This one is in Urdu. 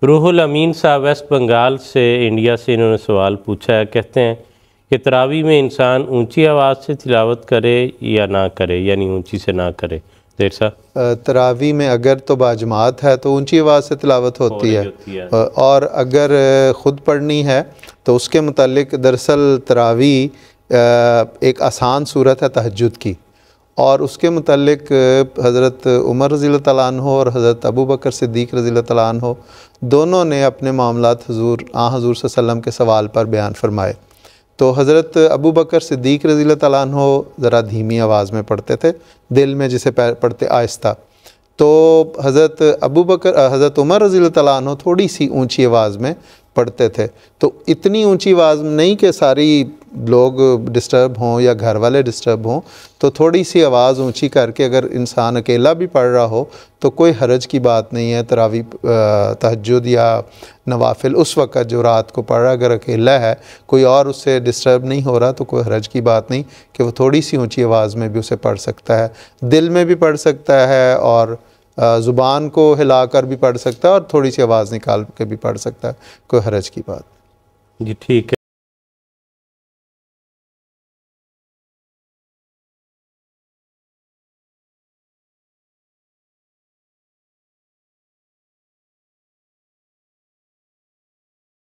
روح الامین صاحب ویسٹ بنگال سے انڈیا سے انہوں نے سوال پوچھا ہے، کہتے ہیں کہ تراویح میں انسان اونچی آواز سے تلاوت کرے یا نہ کرے، یعنی اونچی سے نہ کرے؟ دیر صاحب، تراویح میں اگر تو باجماعت ہے تو اونچی آواز سے تلاوت ہوتی ہے، اور اگر خود پڑھنی ہے تو اس کے متعلق دراصل تراویح ایک آسان صورت ہے تہجد کی، اور اس کے متعلق حضرت عمر رضی اللہ تعالیٰ عنہ اور حضرت ابو بکر صدیق رضی اللہ تعالیٰ عنہ دونوں نے اپنے معاملات حضور صلی اللہ علیہ وسلم کے سوال پر بیان فرمائے۔ تو حضرت ابو بکر صدیق رضی اللہ تعالیٰ عنہ ذرا دھیمی آواز میں پڑھتے تھے، دل میں جسے پڑھتے آہستہ، تو حضرت عمر رضی اللہ تعالیٰ عنہ تھوڑی سی اونچی آواز میں پڑھتے تھے۔ تو اتنی اونچی آواز نہیں کہ ساری لوگ ڈسٹرب ہوں یا گھر والے ڈسٹرب ہوں، تو تھوڑی سی آواز اونچی کر کے اگر انسان اکیلا بھی پڑھ رہا ہو تو کوئی حرج کی بات نہیں ہے۔ تراویح تہجد یا نوافل اس وقت جو رات کو پڑھ رہا اگر اکیلا ہے، کوئی اور اس سے ڈسٹرب نہیں ہو رہا، تو کوئی حرج کی بات نہیں کہ وہ تھوڑی سی اونچی آواز میں بھی اسے پڑھ سکتا ہے، دل میں بھی پڑھ سکتا ہے، اور زبان کو ہلا کر بھی پڑھ سکتا ہے، اور تھوڑی سی آواز نکال کے بھی پڑھ سکتا ہے، کوئی حرج کی بات۔ جی ٹھیک ہے۔